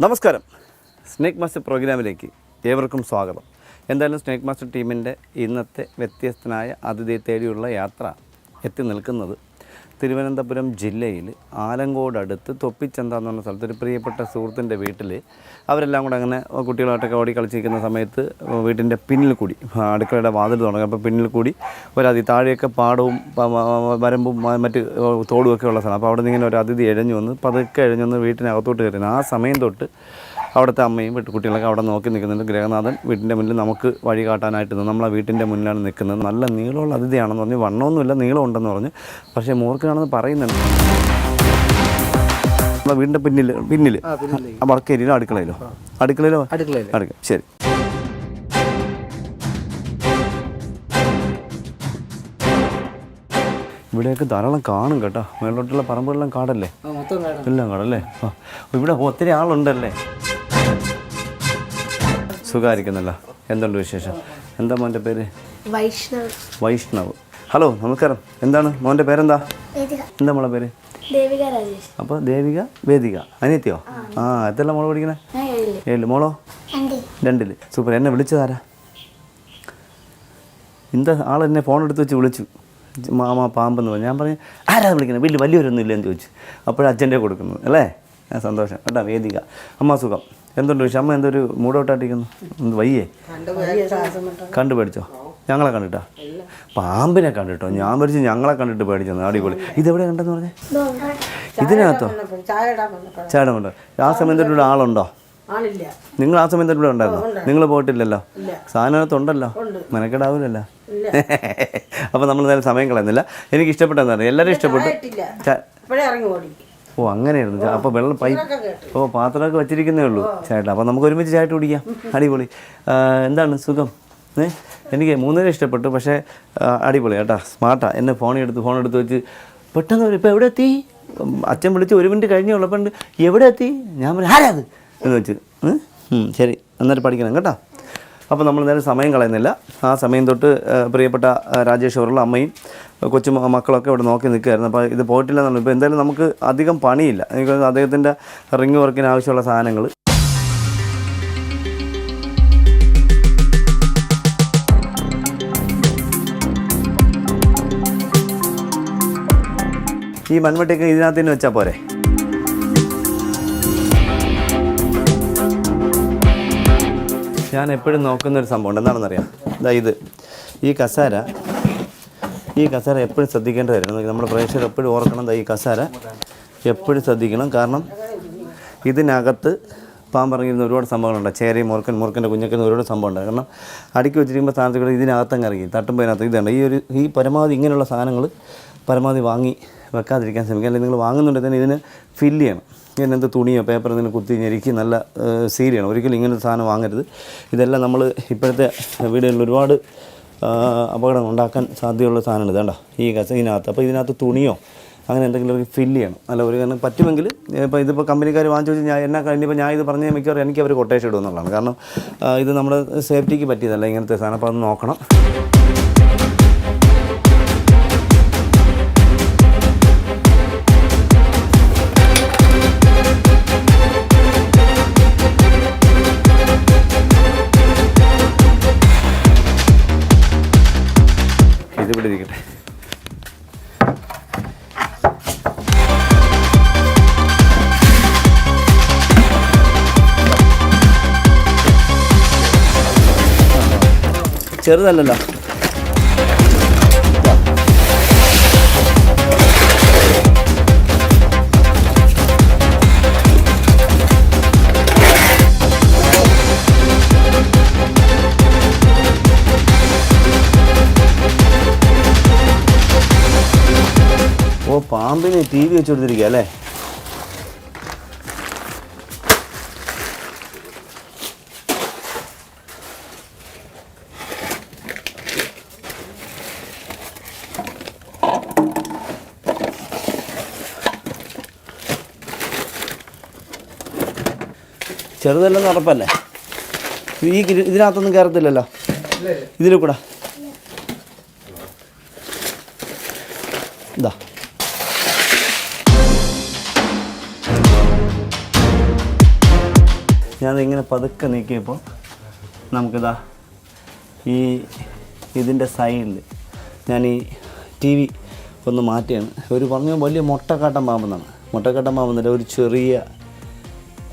നമസ്കാരം. Snake master പ്രോഗ്രാമിലേക്ക് ഏവർക്കും സ്വാഗതം. എന്തായാലും സ്നേക്ക് മാസ്റ്റർ ടീമിൻ്റെ ഇന്നത്തെ വ്യത്യസ്തനായ അതിഥിയെ തേടിയുള്ള യാത്ര എത്തി നിൽക്കുന്നത് തിരുവനന്തപുരം ജില്ലയിൽ ആലങ്കോട് അടുത്ത് തൊപ്പിച്ചന്ത എന്ന് പറഞ്ഞ സ്ഥലത്ത് ഒരു പ്രിയപ്പെട്ട സുഹൃത്തിൻ്റെ വീട്ടിൽ അവരെല്ലാം കൂടെ അങ്ങനെ കുട്ടികളായിട്ടൊക്കെ ഓടി കളിച്ചിരിക്കുന്ന സമയത്ത് വീട്ടിൻ്റെ പിന്നിൽ കൂടി അടുക്കളയുടെ വാതിൽ തുടങ്ങി. അപ്പോൾ പിന്നിൽ കൂടി താഴെയൊക്കെ പാടവും വരമ്പും മറ്റ് തോടുമൊക്കെ ഉള്ള സ്ഥലം. അപ്പോൾ അവിടെ നിന്ന് ഇങ്ങനെ ഒരു അതിഥി എഴഞ്ഞു വന്ന് പതുക്കെ എഴഞ്ഞു വന്ന് വീട്ടിനകത്തോട്ട് കയറി. ആ സമയം തൊട്ട് അവിടുത്തെ അമ്മയും കുട്ടികളൊക്കെ അവിടെ നോക്കി നിൽക്കുന്നുണ്ട്. ഗൃഹനാഥൻ വീട്ടിൻ്റെ മുന്നിൽ നമുക്ക് വഴി കാട്ടാനായിട്ട് നമ്മളെ വീട്ടിൻ്റെ മുന്നിലാണ് നിൽക്കുന്നത്. നല്ല നീളമുള്ള അതിഥിയാണെന്ന് പറഞ്ഞ്, വണ്ണമൊന്നുമില്ല, നീളമുണ്ടെന്ന് പറഞ്ഞ്, പക്ഷേ മൂർഖനാണെന്ന് പറയുന്നുണ്ട്. നമ്മളെ വീടിൻ്റെ പിന്നിൽ വടക്കേരിയിലോ അടുക്കളയിലോ അടുക്കള. ശരി. ഇവിടെയൊക്കെ ധാരാളം കാണും കേട്ടോ. മേലോട്ടുള്ള പറമ്പുകളെല്ലാം കാടല്ലേ? എല്ലാം കാടല്ലേ? ഇവിടെ ഒത്തിരി ആളുണ്ടല്ലേ? സുഖമായിരിക്കുന്നല്ലോ. എന്തുണ്ട് വിശേഷം? എന്താ മോൻ്റെ പേര്? വൈഷ്ണവ്. ഹലോ, നമസ്കാരം. എന്താണ് മോൻ്റെ പേരെന്താ? എന്താ മോളെ പേര്? അപ്പോൾ ദേവിക, വേദിക. അനിയത്തിയോ? എത്രല്ല മോള് പഠിക്കണേ? 7. മോളോ? 2. സൂപ്പർ. എന്നെ വിളിച്ചതാരാ? എന്താ ആളെന്നെ ഫോൺ എടുത്ത് വെച്ച് വിളിച്ചു. മാമ പാമ്പെന്ന് പറഞ്ഞു. ഞാൻ പറഞ്ഞു ആരാ വിളിക്കുന്നത്? വലിയൊരൊന്നും ഇല്ലെന്ന് ചോദിച്ചു. അപ്പോഴച്ഛൻ്റെ കൊടുക്കുന്നത് അല്ലേ? സന്തോഷം കേട്ടോ. വേദിക. അമ്മ സുഖം. എന്തുണ്ട് വിഷയം? അമ്മ എന്തൊരു മൂടൗട്ടായിട്ടിരിക്കുന്നു? എന്ത് വയ്യേ? കണ്ടു പേടിച്ചോ? ഞങ്ങളെ കണ്ടിട്ടാ? പാമ്പിനെ കണ്ടിട്ടോ? ഞാൻ പേടിച്ചു ഞങ്ങളെ കണ്ടിട്ട് പേടിച്ചെന്ന്. അടിപൊളി. ഇതെവിടെ കണ്ടെന്ന് പറഞ്ഞേ? ഇതിനകത്തോ? ചാടം കൊണ്ടോ? ആ സമയത്ത് ഇവിടെ ആളുണ്ടോ? നിങ്ങൾ ആ സമയത്ത് ഇവിടെ ഉണ്ടായിരുന്നോ? നിങ്ങൾ പോയിട്ടില്ലല്ലോ? സാധനത്തുണ്ടല്ലോ, മെനക്കെടാവില്ലല്ലോ. അപ്പോൾ നമ്മൾ നേരെ സമയം കളയുന്നില്ല. എനിക്ക് ഇഷ്ടപ്പെട്ടെന്ന് എല്ലാവരും ഇഷ്ടപ്പെട്ടു. ഓ, അങ്ങനെയായിരുന്നു. അപ്പോൾ വെള്ളം പൈപ്പ് പാത്രമൊക്കെ വെച്ചിരിക്കുന്നേ ഉള്ളൂ ചേട്ടാ. അപ്പോൾ നമുക്ക് ഒരുമിച്ച് ചായട്ട് കുടിക്കാം. അടിപൊളി. എന്താണ് സുഖം? എനിക്ക് 3 ഇഷ്ടപ്പെട്ടു. പക്ഷേ അടിപൊളി കേട്ടാ. സ്മാർട്ടാണ്. എന്നെ ഫോൺ എടുത്ത് വെച്ച് പെട്ടെന്ന് ഇപ്പോൾ എവിടെ എത്തി? അച്ഛൻ വിളിച്ച് 1 മിനിറ്റ് കഴിഞ്ഞേ ഉള്ളപ്പോൾ എവിടെ എത്തി? ഞാൻ പറഞ്ഞു ആരാത് എന്ന് വെച്ച്. ശരി, എന്നിട്ട് പഠിക്കണം കേട്ടോ. അപ്പോൾ നമ്മൾ നേരെ സമയം കളയുന്നില്ല. ആ സമയം തൊട്ട് പ്രിയപ്പെട്ട രാജേഷ് അവറുള്ള അമ്മയും കൊച്ചു മക്കളൊക്കെ ഇവിടെ നോക്കി നിൽക്കുകയായിരുന്നു. അപ്പോൾ ഇത് പോയിട്ടില്ലെന്നാണ്. ഇപ്പോൾ എന്തായാലും നമുക്ക് അധികം പണിയില്ല. എനിക്ക് അദ്ദേഹത്തിൻ്റെ റിങ് വർക്കിന് ആവശ്യമുള്ള സാധനങ്ങൾ ഈ മൺവെട്ടിയൊക്കെ ഇതിനകത്ത് തന്നെ വെച്ചാൽ പോരെ? ഞാൻ എപ്പോഴും നോക്കുന്നൊരു സംഭവം എന്താണെന്നറിയാം. ഈ കസാര എപ്പോഴും ശ്രദ്ധിക്കേണ്ട കാര്യം. നമ്മുടെ പ്രേക്ഷകർ എപ്പോഴും ഓർക്കണം. ഈ കസാര എപ്പോഴും ശ്രദ്ധിക്കണം. കാരണം ഇതിനകത്ത് പാമ്പിറങ്ങിയിരുന്ന ഒരുപാട് സംഭവങ്ങളുണ്ട്. ചേരയും മുറുക്കൻ്റെ കുഞ്ഞൊക്കെ ഒരുപാട് സംഭവമുണ്ട്. കാരണം അടുക്കി വെച്ചിരിക്കുമ്പോൾ സ്ഥാനത്ത് ഇതിനകത്തങ്ങ് ഇറങ്ങി തട്ടുമ്പോൾ ഇതിനകത്ത് ഇതുണ്ട്. ഈ പരമാവധി ഇങ്ങനെയുള്ള സാധനങ്ങൾ പരമാവധി വാങ്ങി വെക്കാതിരിക്കാൻ ശ്രമിക്കുക. അല്ലെങ്കിൽ നിങ്ങൾ വാങ്ങുന്നുണ്ടെങ്കിൽ തന്നെ ഇതിന് ഫില്ല് ചെയ്യണം. ഇങ്ങനത്തെ തുണിയോ പേപ്പറോ ഇതിന് കുത്തി ഞെരുക്കി നല്ല സീൽ ചെയ്യണം. ഒരിക്കലും ഇങ്ങനത്തെ സാധനം വാങ്ങരുത്. ഇതെല്ലാം നമ്മൾ ഇപ്പോഴത്തെ വീടുകളിൽ ഒരുപാട് അപകടം ഉണ്ടാക്കാൻ സാധ്യതയുള്ള സാധനമാണ്. ഇതാണ്ട ഈ ഇതിനകത്ത്. അപ്പോൾ ഇതിനകത്ത് തുണിയോ അങ്ങനെ എന്തെങ്കിലും ഫില്ല് ചെയ്യണം. അല്ല ഒരു കാരണം പറ്റുമെങ്കിൽ ഇതിപ്പോൾ കമ്പനിക്കാർ വാങ്ങിച്ചു വെച്ച് കഴിഞ്ഞപ്പോൾ ഞാൻ ഇത് പറഞ്ഞാൽ മിക്കവാറും എനിക്ക് അവർ കൊട്ടേഷൻ ഇടും എന്നുള്ളതാണ്. കാരണം ഇത് നമ്മുടെ സേഫ്റ്റിക്ക് പറ്റിയതല്ല ഇങ്ങനത്തെ സാധനം. അപ്പോൾ അത് നോക്കണം. ഇതിവിടെ ഇരിക്കട്ടെ. ചെറുതല്ലല്ലോ. ഓ, പാമ്പിന് TV വെച്ച് കൊടുത്തിരിക്കുക അല്ലേ? ചെറുതല്ലെന്ന് ഉറപ്പല്ലേ? ഇതിനകത്തൊന്നും കയറത്തില്ലല്ലോ. ഇതിൽ കൂടെ ഇതാ ഞാനിങ്ങനെ പതുക്കെ നീക്കിയപ്പോൾ നമുക്കിതാ ഇതിൻ്റെ സൈഡിൽ ഞാൻ ഈ ടി വി ഒന്ന് മാറ്റിയാണ്. ഒരു പറഞ്ഞ വലിയ മുട്ടക്കാട്ടൻ പാമ്പെന്നാണ്. മുട്ടക്കാട്ടൻ പാമ്പെന്നല്ല, ഒരു ചെറിയ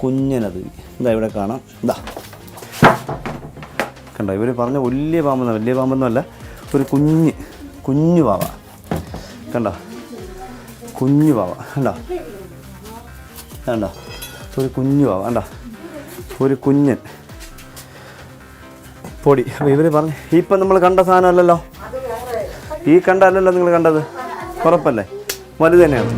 കുഞ്ഞനത് ഇതാ ഇവിടെ കാണാം. ഇതാ കണ്ടോ, ഇവർ പറഞ്ഞ വലിയ പാമ്പൊന്നുമല്ല, ഒരു കുഞ്ഞു പാവ. കണ്ടോ, കുഞ്ഞു പാവ. കണ്ടോ ഒരു കുഞ്ഞു പാവ. കണ്ടോ ഒരു കുഞ്ഞൻ പൊടി. അപ്പോൾ ഇവർ പറഞ്ഞ് ഇപ്പം നമ്മൾ കണ്ട സാധനമല്ലല്ലോ, ഈ കണ്ടല്ലോ നിങ്ങൾ കണ്ടത്, ഉറപ്പല്ലേ? വലുത് തന്നെയാണ്.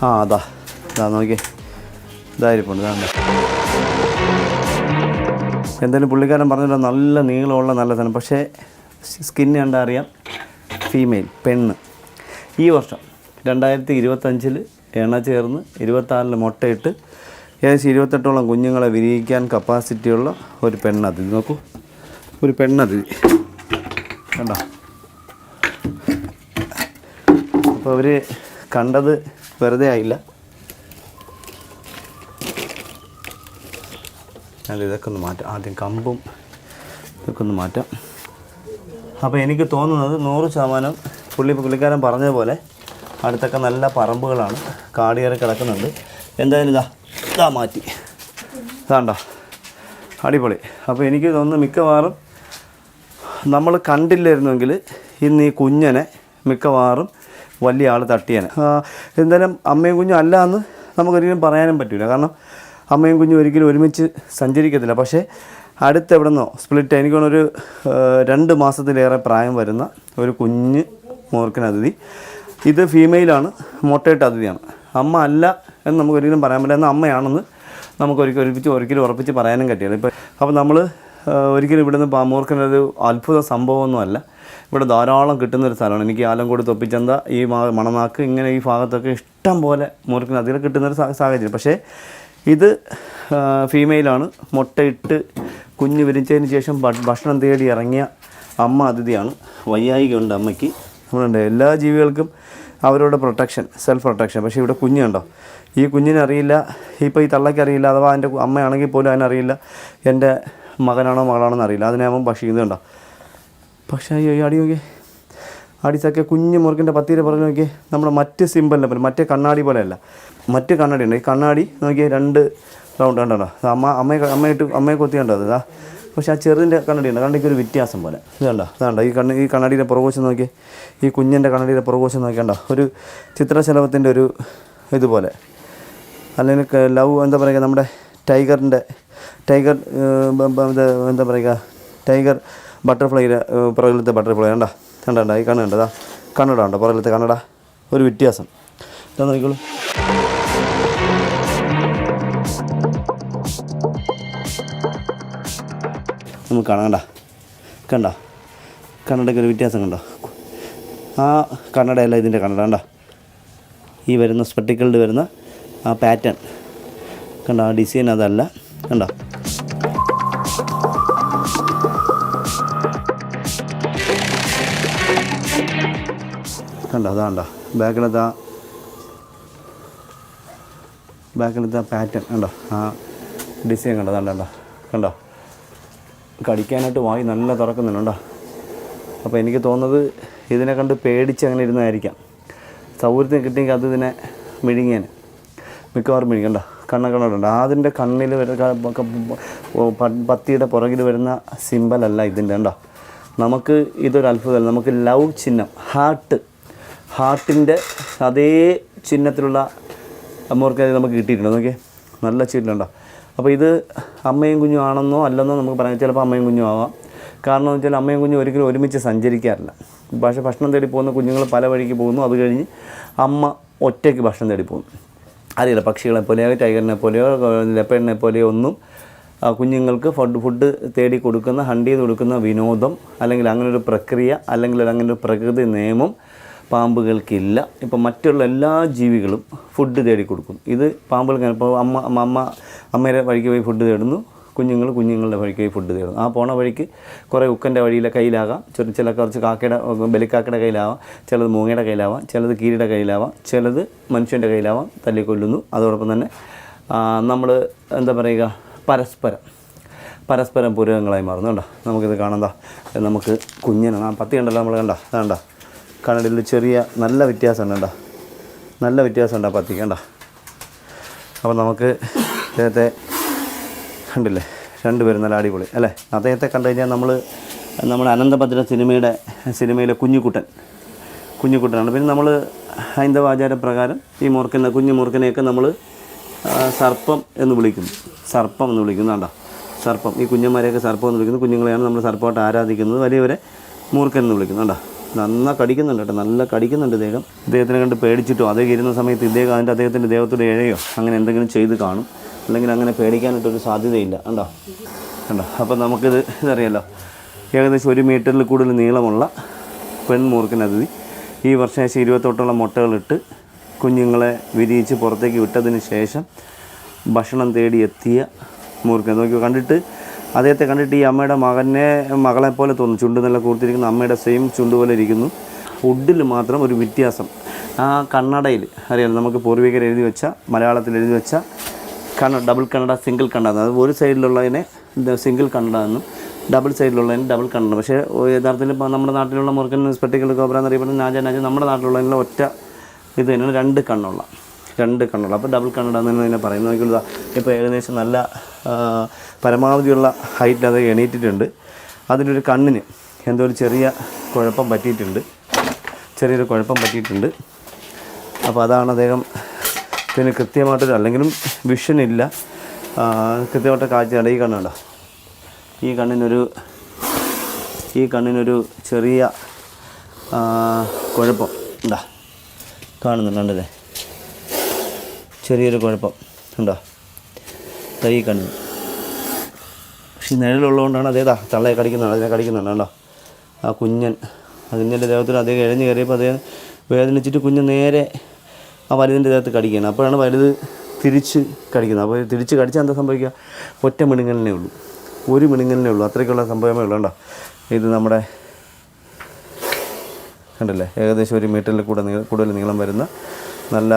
അതാ നോക്കിയേ, ഇതായിരിപ്പുണ്ട്. എന്തായാലും പുള്ളിക്കാരൻ പറഞ്ഞല്ലോ നല്ല നീളമുള്ള നല്ല സാധനം. പക്ഷേ സ്കിന്ന് കണ്ടാൽ അറിയാം, ഫീമെയിൽ, പെണ്ണ്. ഈ വർഷം 2025 എണ്ണ ചേർന്ന് 26 മുട്ടയിട്ട് ഏകദേശം 28ഓളം കുഞ്ഞുങ്ങളെ വിരിയിക്കാൻ കപ്പാസിറ്റിയുള്ള ഒരു പെണ്ണതിഥി. നോക്കൂ, ഒരു പെണ്ണതിഥി കണ്ടോ. അപ്പോൾ അവർ കണ്ടത് വെറുതെ ആയില്ല. ഇതൊക്കെ ഒന്ന് മാറ്റാം, ആദ്യം കമ്പും ഇതൊക്കെ ഒന്ന് മാറ്റാം. അപ്പോൾ എനിക്ക് തോന്നുന്നത് 100% പുള്ളിക്കാരൻ പറഞ്ഞതുപോലെ അടുത്തൊക്കെ നല്ല പറമ്പുകളാണ്, കാടിയേറി കിടക്കുന്നുണ്ട്. എന്തായാലും ഇതാ മാറ്റി, ഇതാണ്ടോ അടിപൊളി. അപ്പോൾ എനിക്ക് തോന്നുന്നു മിക്കവാറും നമ്മൾ കണ്ടില്ലായിരുന്നെങ്കിൽ ഇന്ന് ഈ കുഞ്ഞനെ മിക്കവാറും വലിയ ആൾ തട്ടിയാണ്. എന്തായാലും അമ്മയും കുഞ്ഞും അല്ല എന്ന് നമുക്കൊരിക്കലും പറയാനും പറ്റില്ല. കാരണം അമ്മയും കുഞ്ഞും ഒരിക്കലും ഒരുമിച്ച് സഞ്ചരിക്കത്തില്ല. പക്ഷേ അടുത്ത് എവിടെ നിന്നോ സ്പ്ലിറ്റ്, എനിക്കൊന്നൊരു 2 മാസത്തിലേറെ പ്രായം വരുന്ന ഒരു കുഞ്ഞ് മൂർഖനതിഥി. ഇത് ഫീമെയിലാണ്, മുട്ടയിട്ട അതിഥിയാണ്. അമ്മ അല്ല എന്ന് നമുക്ക് ഒരിക്കലും പറയാൻ പറ്റില്ല. എന്നാൽ അമ്മയാണെന്ന് നമുക്ക് ഒരിക്കലും ഉറപ്പിച്ച് പറയാനും പറ്റില്ല. അപ്പോൾ നമ്മൾ ഒരിക്കലും ഇവിടുന്ന് മൂർഖനൊരു അത്ഭുത സംഭവമൊന്നുമല്ല. ഇവിടെ ധാരാളം കിട്ടുന്നൊരു സ്ഥലമാണ്. എനിക്ക് ആലങ്കോട്, തൊപ്പിച്ചന്ത, ഈ മണനാക്ക്, ഇങ്ങനെ ഈ ഭാഗത്തൊക്കെ ഇഷ്ടം പോലെ മൂർഖനതികൾ കിട്ടുന്നൊരു സാഹചര്യം. പക്ഷേ ഇത് ഫീമെയിലാണ്, മുട്ടയിട്ട് കുഞ്ഞ് വിരിച്ചതിന് ശേഷം ഭക്ഷണം തേടി ഇറങ്ങിയ അമ്മ അതിഥിയാണ്. വയ്യായികയുണ്ട് അമ്മയ്ക്ക്. നമ്മളുണ്ട് എല്ലാ ജീവികൾക്കും അവരുടെ പ്രൊട്ടക്ഷൻ, സെൽഫ് പ്രൊട്ടക്ഷൻ. പക്ഷേ ഇവിടെ കുഞ്ഞുണ്ടോ, ഈ കുഞ്ഞിനറിയില്ല, ഇപ്പോൾ ഈ തള്ളയ്ക്കറിയില്ല, അഥവാ എൻ്റെ അമ്മയാണെങ്കിൽ പോലും അതിനറിയില്ല എൻ്റെ മകനാണോ മകളാണോ എന്നറിയില്ല. അതിനാകുമ്പം ഭക്ഷിക്കുന്നുണ്ടോ. പക്ഷേ അടി നോക്കിയേ, അടിച്ചൊക്കെ കുഞ്ഞ് മുറുക്കിൻ്റെ പത്തിയുടെ പുറകെ നോക്കിയേ. നമ്മുടെ മറ്റ് സിമ്പലിനെ പോലെ, മറ്റേ കണ്ണാടി പോലെയല്ല, മറ്റ് കണ്ണാടി ഉണ്ട്. ഈ കണ്ണാടി നോക്കിയേ 2 റൗണ്ട് കണ്ടോ. അമ്മയെ കൊത്തി കണ്ടോ അത്. പക്ഷേ ആ ചെറുതിൻ്റെ കണ്ണാടി ഉണ്ട്, കണ്ണിക്കൊരു വ്യത്യാസം പോലെ. ഇതാണ്ടോ ഈ കണ്ണാടിയുടെ പുറകോശം നോക്കിയേ, ഈ കുഞ്ഞിൻ്റെ കണ്ണാടിയുടെ പുറകോശം നോക്കിയാണ്ടോ, ഒരു ചിത്രശലഭത്തിൻ്റെ ഒരു ഇതുപോലെ. അല്ലെങ്കിൽ ലവ് എന്താ പറയുക, നമ്മുടെ ടൈഗർ എന്താ പറയുക, ടൈഗർ ബട്ടർഫ്ലൈയുടെ പുറകിലത്തെ ബട്ടർഫ്ലൈ കണ്ടോ. ഈ കണ്ടതാ, കണ്ണട ഉണ്ടോ പുറകിലത്തെ കണ്ണട, ഒരു വ്യത്യാസം. ഇതാ നോക്കിക്കോളൂ. നമുക്ക് കാണാം, കണ്ടോ കണ്ണടയ്ക്ക് ഒരു വ്യത്യാസം കണ്ടോ. ആ കണ്ണടയല്ല ഇതിൻ്റെ കണ്ണട കണ്ടോ. ഈ വരുന്ന സ്പെക്ടിക്കിൾഡ് വരുന്ന ആ പാറ്റേൺ കണ്ടോ, ആ ഡിസൈൻ അതല്ല കണ്ടോ. കണ്ടോ അതാണ്ടോ ബാക്കിലത്തെ പാറ്റേൺ കണ്ടോ, ആ ഡിസൈൻ കണ്ടോ. കണ്ടോ കടിക്കാനായിട്ട് വായി നല്ല തുറക്കുന്നുണ്ടോ. അപ്പോൾ എനിക്ക് തോന്നുന്നത് ഇതിനെ കണ്ട് പേടിച്ച് അങ്ങനെ ഇരുന്നതായിരിക്കാം. സൗകര്യത്തിന് കിട്ടിയെങ്കിൽ അത് ഇതിനെ മിഴുങ്ങിയേനെ, മിക്കവാറും മിഴുങ്ങണ്ട. കണ്ണുണ്ട്, അതിൻ്റെ കണ്ണിൽ പത്തിയുടെ പുറകിൽ വരുന്ന സിമ്പലല്ല ഇതിൻ്റെ കണ്ടോ. നമുക്ക് ഇതൊരു അത്ഭുതമല്ല. നമുക്ക് ലവ് ചിഹ്നം, ഹാർട്ടിൻ്റെ അതേ ചിഹ്നത്തിലുള്ള മൂർഖനതിഥി നമുക്ക് കിട്ടിയിട്ടുണ്ട്. നോക്കിയേ, നല്ല ചിഹ്നമുണ്ടോ. അപ്പോൾ ഇത് അമ്മയും കുഞ്ഞും ആണെന്നോ അല്ലെന്നോ നമുക്ക് പറയാം. ചിലപ്പോൾ അമ്മയും കുഞ്ഞും ആവാം. കാരണം എന്ന് വെച്ചാൽ അമ്മയും കുഞ്ഞും ഒരിക്കലും ഒരുമിച്ച് സഞ്ചരിക്കാറില്ല. പക്ഷേ ഭക്ഷണം തേടി പോകുന്ന കുഞ്ഞുങ്ങൾ പല വഴിക്ക് പോകുന്നു. അത് കഴിഞ്ഞ് അമ്മ ഒറ്റയ്ക്ക് ഭക്ഷണം തേടി പോകുന്നു. അറിയില്ല, പക്ഷികളെ പോലെയോ ടൈഗറിനെ പോലെയോ ലെപ്പേഡിനെ പോലെയോ ഒന്നും കുഞ്ഞുങ്ങൾക്ക് ഫുഡ് തേടി കൊടുക്കുന്ന, ഹണ്ട് ചെയ്ത് കൊടുക്കുന്ന വിനോദം അല്ലെങ്കിൽ അങ്ങനൊരു പ്രക്രിയ അല്ലെങ്കിൽ അങ്ങനൊരു പ്രകൃതി നിയമം പാമ്പുകൾക്കില്ല. ഇപ്പം മറ്റുള്ള എല്ലാ ജീവികളും ഫുഡ് തേടി കൊടുക്കും. ഇത് പാമ്പുകൾക്ക് ഇപ്പോൾ അമ്മയുടെ വഴിക്ക് പോയി ഫുഡ് തേടുന്നു, കുഞ്ഞുങ്ങളുടെ വഴിക്ക് ഫുഡ് തേടും. ആ പോണ വഴിക്ക് കുറേ ഉക്കൻ്റെ വഴിയിലെ കയ്യിലാകാം, ചില കുറച്ച് കാക്കയുടെ ബലിക്കാക്കയുടെ കയ്യിലാവാം, ചിലത് മൂങ്ങയുടെ കയ്യിലാവാം, ചിലത് കീരിയുടെ കയ്യിലാവാം, ചിലത് മനുഷ്യൻ്റെ കയ്യിലാവാം, തല്ലിക്കൊല്ലുന്നു. അതോടൊപ്പം തന്നെ നമ്മൾ എന്താ പറയുക, പരസ്പരം പൂരകങ്ങളായി മാറുന്നു. കണ്ടോ, നമുക്കിത് കാണാം. നമുക്ക് കുഞ്ഞിനാണ് ആ പത്തി കണ്ടല്ലോ, നമ്മൾ കണ്ട കണ്ണടിയിൽ ചെറിയ നല്ല വ്യത്യാസമുണ്ട്. നല്ല വ്യത്യാസമുണ്ട് ആ പത്തിക്ക്. അപ്പോൾ നമുക്ക് അദ്ദേഹത്തെ കണ്ടില്ലേ, രണ്ടുപേരും നല്ല അടിപൊളി അല്ലേ. അദ്ദേഹത്തെ കണ്ടു കഴിഞ്ഞാൽ നമ്മൾ അനന്തഭദ്ര സിനിമയിലെ കുഞ്ഞുകുട്ടനാണ്. പിന്നെ നമ്മൾ ഹൈന്ദവ ആചാരപ്രകാരം ഈ കുഞ്ഞു മൂർഖനെയൊക്കെ നമ്മൾ സർപ്പം എന്ന് വിളിക്കുന്നു. കണ്ടോ, സർപ്പം. ഈ കുഞ്ഞന്മാരെയൊക്കെ സർപ്പം എന്ന് വിളിക്കുന്നു. കുഞ്ഞുങ്ങളെയാണ് നമ്മൾ സർപ്പമായിട്ട് ആരാധിക്കുന്നത്. വലിയവരെ മൂർഖൻ എന്ന് വിളിക്കുന്നു. കണ്ടോ, നന്നാ കടിക്കുന്നുണ്ട് കേട്ടോ, നല്ല കടിക്കുന്നുണ്ട് ഇദ്ദേഹത്തിനെ കണ്ട് പേടിച്ചിട്ടോ അതേ ഇരുന്ന സമയത്ത് അദ്ദേഹത്തിൻ്റെ ദേഹത്തോട് ഇഴയോ അങ്ങനെ എന്തെങ്കിലും ചെയ്ത് കാണും. അല്ലെങ്കിൽ അങ്ങനെ പേടിക്കാനായിട്ടൊരു സാധ്യതയില്ല. കണ്ടോ. അപ്പോൾ ഇതറിയാലോ, ഏകദേശം 1 മീറ്ററിൽ കൂടുതൽ നീളമുള്ള പെൺമൂർഖൻ അതിഥി ഈ വർഷം 28 മുട്ടകളിട്ട് കുഞ്ഞുങ്ങളെ വിരിയിച്ച് പുറത്തേക്ക് വിട്ടതിന് ശേഷം ഭക്ഷണം തേടി എത്തിയ മൂർഖൻ. നോക്കി അദ്ദേഹത്തെ കണ്ടിട്ട് ഈ അമ്മയുടെ മകളെപ്പോലെ തോന്നും. ചുണ്ട് നല്ല കൂർത്തിരിക്കുന്ന അമ്മയുടെ സെയിം ചുണ്ട് പോലെ ഇരിക്കുന്നു. ഫുഡിൽ മാത്രം ഒരു വ്യത്യാസം. ആ കണ്ണടയിൽ അറിയാലോ, നമുക്ക് പൂർവികർ മലയാളത്തിൽ എഴുതി വെച്ച ഡബിൾ കണ്ണട, സിംഗിൾ കണ്ണട. അത് ഒരു സൈഡിലുള്ളതിനെ സിംഗിൾ കണ്ണട എന്നും ഡബിൾ സൈഡിലുള്ളതിന് ഡബിൾ കണ്ണട. പക്ഷേ യഥാർത്ഥത്തിൽ ഇപ്പോൾ നമ്മുടെ നാട്ടിലുള്ള മൂർഖൻ സ്പെക്ടിക്കൽ കോബ്ര എന്നറിയപ്പെടുന്ന നാജ നമ്മുടെ നാട്ടിലുള്ളതിനുള്ള ഒറ്റ ഇത് തന്നെയാണ്, 2 കണ്ണുള്ള. അപ്പോൾ ഡബിൾ കണ്ണട എന്ന് തന്നെ പറയുന്നത്. നോക്കിയുള്ള ഇപ്പോൾ ഏകദേശം നല്ല പരമാവധിയുള്ള ഹൈറ്റിൽ അത് എണീറ്റിട്ടുണ്ട്. അതിലൊരു കണ്ണിന് എന്തോ ഒരു ചെറിയൊരു കുഴപ്പം പറ്റിയിട്ടുണ്ട്. അപ്പോൾ അതാണ് അദ്ദേഹം പിന്നെ കൃത്യമായിട്ടൊരു, അല്ലെങ്കിലും വിഷൻ ഇല്ല, കൃത്യമായിട്ട് കാഴ്ചയാണ്. ഈ കണ്ണുണ്ടോ, ഈ കണ്ണിനൊരു ചെറിയ കുഴപ്പം കാണുന്നുണ്ടല്ലേ, ചെറിയൊരു കുഴപ്പം ഉണ്ടോ ഈ കണ്ണിന്. പക്ഷേ നിഴലുള്ളതുകൊണ്ടാണ് തള്ളയെ കടിക്കുന്നുണ്ട്, അതിനെ കടിക്കുന്നുണ്ട്. കണ്ടോ, ആ അതിൻ്റെ ദേഹത്തിൽ അദ്ദേഹം ഇഴഞ്ഞ് കയറിയപ്പോൾ അദ്ദേഹം വേദനിച്ചിട്ട് നേരെ ആ വലുതിൻ്റെ ദേഹത്ത് കടിക്കുകയാണ്. അപ്പോഴാണ് വലുത് തിരിച്ച് കടിക്കുന്നത്. അപ്പോൾ തിരിച്ച് കടിച്ചാൽ എന്താ സംഭവിക്കുക, ഒറ്റ മിണുങ്ങലിനേ ഉള്ളൂ, ഒരു മിണുങ്ങലിനേ ഉള്ളൂ, അത്രയ്ക്കുള്ള സംഭവമേ ഉള്ളൂ. കണ്ടോ, ഇത് നമ്മുടെ കണ്ടല്ലേ, ഏകദേശം 1 മീറ്ററിൽ കൂടുതൽ നീളം വരുന്ന നല്ല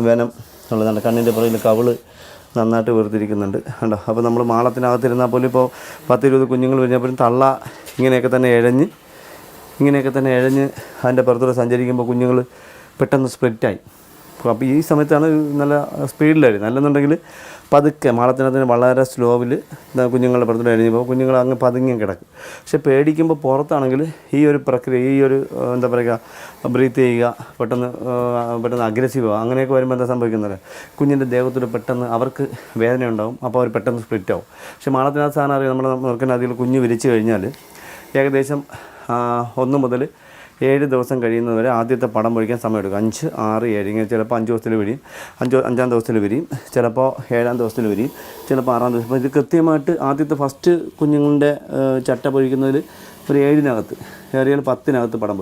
വനം ഉള്ളതാണ്. കണ്ണിൻ്റെ പുറകിൽ കവിള് നന്നായിട്ട് വീർത്തിരിക്കുന്നുണ്ട്. കണ്ടോ. അപ്പോൾ നമ്മൾ മാളത്തിനകത്തിരുന്നാൽ പോലും ഇപ്പോൾ 10-20 കുഞ്ഞുങ്ങൾ കഴിഞ്ഞപ്പോഴും തള്ള ഇങ്ങനെയൊക്കെ തന്നെ ഇഴഞ്ഞ് അതിൻ്റെ പുറത്തൂടെ സഞ്ചരിക്കുമ്പോൾ കുഞ്ഞുങ്ങൾ പെട്ടെന്ന് സ്പ്ലിറ്റായി. അപ്പോൾ ഈ സമയത്താണ് നല്ല സ്പീഡിലായിരുന്നു. അല്ലെന്നുണ്ടെങ്കിൽ പതുക്കെ മാളത്തിനകത്തിന് വളരെ സ്ലോവിൽ കുഞ്ഞുങ്ങളുടെ പുറത്തൂടെ എഴുതിയപ്പോൾ കുഞ്ഞുങ്ങൾ അങ്ങ് പതുങ്ങി കിടക്കും. പക്ഷെ പേടിക്കുമ്പോൾ പുറത്താണെങ്കിൽ ഈ ഒരു പ്രക്രിയ, ഈ ഒരു എന്താ പറയുക, ബ്രീത്ത് ചെയ്യുക, പെട്ടെന്ന് അഗ്രസീവ് ആവുക, അങ്ങനെയൊക്കെ വരുമ്പോൾ എന്താ സംഭവിക്കുന്നത്, കുഞ്ഞിൻ്റെ ദേഹത്തോട് പെട്ടെന്ന് അവർക്ക് വേദന ഉണ്ടാവും. അപ്പോൾ അവർ പെട്ടെന്ന് സ്പ്ലിറ്റ് ആവും. പക്ഷേ മാളത്തിനകത്ത് സാധനം അറിയാം, നമ്മുടെ മുറുക്കനതിൽ കുഞ്ഞ് വിരിച്ച് കഴിഞ്ഞാൽ ഏകദേശം 1 മുതൽ 7 ദിവസം കഴിയുന്നതുവരെ ആദ്യത്തെ പടം പൊഴിക്കാൻ സമയമെടുക്കും. 5, 6, 7 ഇങ്ങനെ ചിലപ്പോൾ 5 ദിവസത്തിൽ വിരിയും, 5-ാം ദിവസത്തിൽ വിരിയും, ചിലപ്പോൾ 7-ാം ദിവസത്തിൽ വിരിയും, ചിലപ്പോൾ 6-ാം ദിവസം. അപ്പോൾ ഇത് കൃത്യമായിട്ട് ആദ്യത്തെ ഫസ്റ്റ് കുഞ്ഞുങ്ങളുടെ ചട്ട പൊഴിക്കുന്നതിൽ ഒരു 7-നകത്ത് ഏറിയാൽ 10-നകത്ത് പടം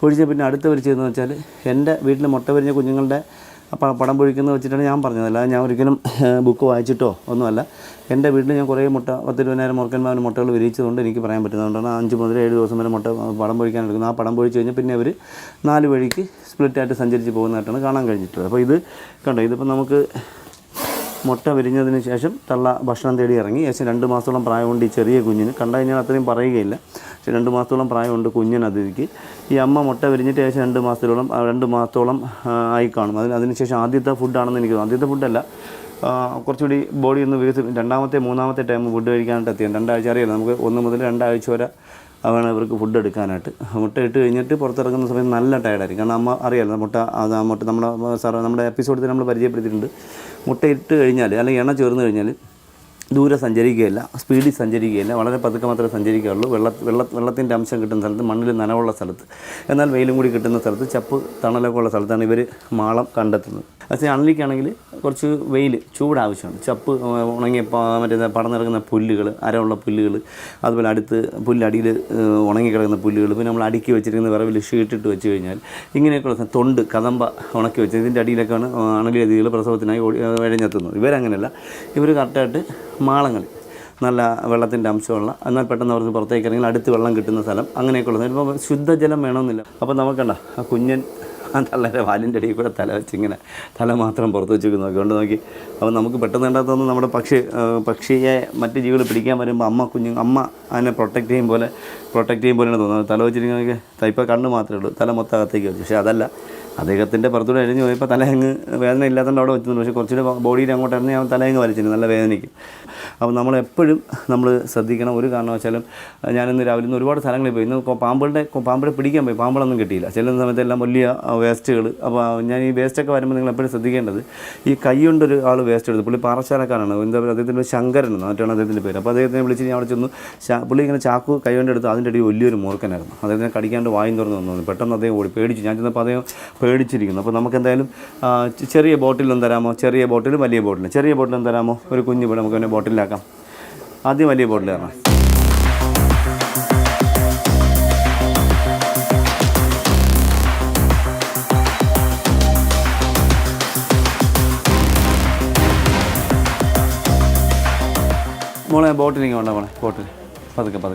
പൊഴിച്ച പിന്നെ അടുത്തവർ ചെയ്യുന്നതെന്ന് വെച്ചാൽ എൻ്റെ വീട്ടിൽ മുട്ട വിരിഞ്ഞ കുഞ്ഞുങ്ങളുടെ പടം പൊഴിക്കുന്നത് വെച്ചിട്ടാണ് ഞാൻ പറഞ്ഞത്. അല്ലാതെ ഞാൻ ഒരിക്കലും ബുക്ക് വായിച്ചിട്ടോ ഒന്നുമല്ല. എൻ്റെ വീട്ടിൽ ഞാൻ കുറേ 10-20,000 മുറുക്കന്മാർ മുട്ടകൾ വിരിയിച്ചതുകൊണ്ട് എനിക്ക് പറയാൻ പറ്റുന്നതുകൊണ്ടാണ് 5 മുതൽ 7 ദിവസം വരെ പടം പൊഴിക്കാൻ എടുക്കുന്നത്. ആ പടം പൊഴിച്ച് കഴിഞ്ഞാൽ പിന്നെ അവർ 4 വഴിക്ക് സ്പ്ലിറ്റായിട്ട് സഞ്ചരിച്ച് പോകുന്നതായിട്ടാണ് കാണാൻ കഴിഞ്ഞിട്ടുള്ളത്. അപ്പോൾ ഇത് കണ്ടോ, ഇതിപ്പോൾ നമുക്ക് മുട്ട വിരിഞ്ഞതിന് ശേഷം തള്ള ഭക്ഷണം തേടി ഇറങ്ങി. ഏകദേശം 2 മാസത്തോളം പ്രായമുണ്ട് ഈ ചെറിയ കുഞ്ഞിന്. കണ്ടാൽ കഴിഞ്ഞാൽ അത്രയും പറയുകയില്ല, പക്ഷേ 2 മാസത്തോളം പ്രായമുണ്ട് കുഞ്ഞിന് അതിഥിക്ക്. ഈ അമ്മ മുട്ട വിരിഞ്ഞിട്ട് ഏകദേശം 2 മാസത്തോളം ആയി കാണും. അതിനുശേഷം ആദ്യത്തെ ഫുഡാണെന്ന് എനിക്ക് തോന്നുന്നു. ആദ്യത്തെ ഫുഡല്ല, കുറച്ചുകൂടി ബോഡി ഒന്ന് രണ്ടാമത്തെ 3-ാമത്തെ ടൈം ഫുഡ് കഴിക്കാനായിട്ട് എത്തിയാണ്. 2 ആഴ്ച അറിയില്ല, നമുക്ക് 1 മുതൽ 2 ആഴ്ച വരെ വേണം ഇവർക്ക് ഫുഡ് എടുക്കാനായിട്ട്. മുട്ട ഇട്ട് കഴിഞ്ഞിട്ട് പുറത്തിറങ്ങുന്ന സമയത്ത് നല്ല ടയർഡായിരിക്കും. കാരണം അമ്മ അറിയാമല്ലോ, മുട്ട നമ്മുടെ എപ്പിസോഡിൽ നമ്മൾ പരിചയപ്പെടുത്തിയിട്ടുണ്ട്. മുട്ട ഇട്ട് കഴിഞ്ഞാൽ അല്ലെങ്കിൽ എണ്ണ ചേർന്ന് കഴിഞ്ഞാൽ ദൂരെ സഞ്ചരിക്കുകയില്ല, സ്പീഡിൽ സഞ്ചരിക്കുകയില്ല, വളരെ പതുക്കെ മാത്രമേ സഞ്ചരിക്കുകയുള്ളൂ. വെള്ളത്തിൻ്റെ അംശം കിട്ടുന്ന സ്ഥലത്ത്, മണ്ണിൽ നനവുള്ള സ്ഥലത്ത്, എന്നാൽ വെയിലും കൂടി കിട്ടുന്ന സ്ഥലത്ത്, ചപ്പ് തണലൊക്കെ ഉള്ള സ്ഥലത്താണ് ഇവർ മാളം കണ്ടെത്തുന്നത്. പക്ഷേ അണലിക്കാണെങ്കിൽ കുറച്ച് വെയിൽ, ചൂട് ആവശ്യമാണ്. ചപ്പ് ഉണങ്ങിയ മറ്റേ പടർന്നിറങ്ങുന്ന പുല്ലുകൾ, അരമുള്ള പുല്ലുകൾ, അതുപോലെ അടുത്ത് പുല്ലടിയിൽ ഉണങ്ങിക്കിടക്കുന്ന പുല്ലുകൾ, പിന്നെ നമ്മൾ അടുക്കി വെച്ചിരിക്കുന്ന വിറവിൽ ഷീട്ടിട്ട് വെച്ച് കഴിഞ്ഞാൽ ഇങ്ങനെയൊക്കെയുള്ള തൊണ്ട്, കദമ്പ ഉണക്കി വെച്ച് ഇതിൻ്റെ അടിയിലൊക്കെയാണ് അണലിയതികൾ പ്രസവത്തിനായി ഇഴഞ്ഞെത്തുന്നത്. ഇവരങ്ങനെയല്ല, ഇവർ കറക്റ്റായിട്ട് മാളങ്ങൾ, നല്ല വെള്ളത്തിൻ്റെ അംശമുള്ള, എന്നാൽ പെട്ടെന്ന് അവർക്ക് പുറത്തേക്ക് ഇറങ്ങി അടുത്ത് വെള്ളം കിട്ടുന്ന സ്ഥലം, അങ്ങനെയൊക്കെയുള്ളത്. ഇപ്പോൾ ശുദ്ധജലം വേണമെന്നില്ല. അപ്പോൾ നമുക്കണ്ട ആ കുഞ്ഞൻ തള്ളേരെ വാലിൻ്റെ അടിയിൽ കൂടെ തല വെച്ചിങ്ങനെ തല മാത്രം പുറത്ത് വെച്ച് നോക്കി നോക്കി. അപ്പോൾ നമുക്ക് പെട്ടെന്ന് കണ്ടാത്തൊന്നും നമ്മുടെ പക്ഷിയെ മറ്റ് ജീവികൾ പിടിക്കാൻ വരുമ്പോൾ അമ്മ അതിനെ പ്രൊട്ടക്റ്റ് ചെയ്യും പോലെയാണ് തോന്നുന്നത്. തല വെച്ചിരിക്കുന്നതൊക്കെ ഇപ്പോൾ കണ്ണ് മാത്രമേ ഉള്ളൂ, തല മൊത്തം അകത്തേക്ക് വെച്ചു. പക്ഷേ അതല്ല, അദ്ദേഹത്തിൻ്റെ പുറത്തൂടെ എഴിഞ്ഞ് പോയപ്പോൾ തലയങ്ങ് വേദന ഇല്ലാത്തതുകൊണ്ട് അവിടെ വെച്ചിട്ടുണ്ട്. പക്ഷേ കുറച്ചുകൂടെ ബോഡിയിൽ അങ്ങോട്ട് ഇറങ്ങി അവൻ തലയങ്ങ് വലിച്ചിട്ടുണ്ട്, നല്ല വേദനയ്ക്കും. അപ്പോൾ നമ്മളെപ്പോഴും നമ്മൾ ശ്രദ്ധിക്കണം. ഒരു കാരണവശാലും ഞാനിന്ന് രാവിലെ ഒരുപാട് സ്ഥലങ്ങളിൽ പോയി. ഇന്ന് പാമ്പുകളെ പിടിക്കാൻ പോയി, പാമ്പുകളൊന്നും കിട്ടിയില്ല. ചില സമയത്തെല്ലാം വലിയ വേസ്റ്റുകൾ. അപ്പോൾ ഞാൻ ഈ വേസ്റ്റൊക്കെ വരുമ്പോൾ നിങ്ങൾ എപ്പോഴും ശ്രദ്ധിക്കേണ്ടത്, ഈ കൈ കൊണ്ടൊരു ആൾ വേസ്റ്റ് എടുത്ത്, പുള്ളി പാറശാലക്കാരാണ്, എന്താ പറയുക, അദ്ദേഹത്തിൻ്റെ ശങ്കരൻ മറ്റാണ് അദ്ദേഹത്തിൻ്റെ പേര്. അപ്പോൾ അദ്ദേഹത്തിനെ വിളിച്ച് ഞാൻ അവിടെ ചെന്നു. പുള്ളി ഇങ്ങനെ ചാക്കു കൈ കൊണ്ടെടുത്ത് അതിൻ്റെ അടിയിൽ വലിയൊരു മൂർഖനായിരുന്നു. അദ്ദേഹത്തിനെ കടിക്കാണ്ട് വായും തുറന്ന് വന്നു. പെട്ടെന്ന് അദ്ദേഹം ഓടി പേടിച്ചു. ഞാൻ ചെന്നപ്പോൾ അദ്ദേഹം പേടിച്ചിരിക്കുന്നു. അപ്പോൾ നമുക്ക് എന്തായാലും ചെറിയ ബോട്ടിലൊന്നും തരാമോ? ചെറിയ ബോട്ടിലും വലിയ ബോട്ടിലും. ചെറിയ ബോട്ടിലും തരാമോ? ഒരു കുഞ്ഞ് ഇവിടെ നമുക്ക് പിന്നെ ബോട്ടിലാക്കാം. ആദ്യം വലിയ ബോട്ടിൽ തരണം. മോളെ ബോട്ടിലിങ്ങനെ ഉണ്ടോ മോളെ? ബോട്ടിൽ പതുക്കെ.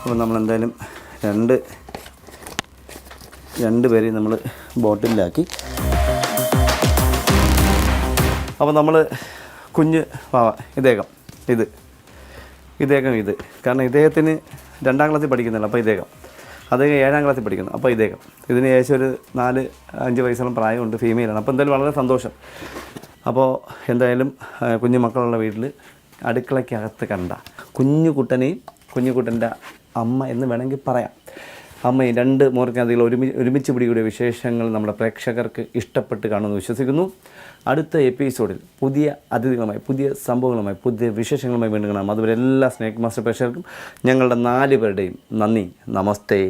അപ്പോൾ നമ്മളെന്തായാലും രണ്ട് പേരെയും നമ്മൾ ബോട്ടിലാക്കി. അപ്പോൾ നമ്മൾ കുഞ്ഞ് പാവ ഇദ്ദേഹം കാരണം ഇദ്ദേഹത്തിന് 2ാം ക്ലാസ്സിൽ പഠിക്കുന്നില്ല. അപ്പോൾ അദ്ദേഹം 7ാം ക്ലാസ്സിൽ പഠിക്കുന്നു. അപ്പോൾ ഇതിന് ഏകദേശം ഒരു 4-5 വയസ്സോളം പ്രായമുണ്ട്, ഫീമെയിലാണ്. അപ്പോൾ എന്തായാലും വളരെ സന്തോഷം. അപ്പോൾ എന്തായാലും കുഞ്ഞു മക്കളുള്ള വീട്ടിൽ അടുക്കളയ്ക്കകത്ത് കണ്ട കുഞ്ഞുകുട്ടൻ്റെ അമ്മ എന്ന് വേണമെങ്കിൽ പറയാം. അമ്മയും 2 മൂർഖനദികൾ ഒരുമിച്ച് പിടികൂടിയ വിശേഷങ്ങൾ നമ്മുടെ പ്രേക്ഷകർക്ക് ഇഷ്ടപ്പെട്ട് കാണുമെന്ന് വിശ്വസിക്കുന്നു. അടുത്ത എപ്പിസോഡിൽ പുതിയ അതിഥികളുമായി, പുതിയ സംഭവങ്ങളുമായി, പുതിയ വിശേഷങ്ങളുമായി വീണ്ടും കാണാം. അതുവരെ എല്ലാ സ്നേക് മാസ്റ്റർ പ്രേക്ഷകർക്കും ഞങ്ങളുടെ 4 പേരുടെയും നന്ദി. നമസ്തേ.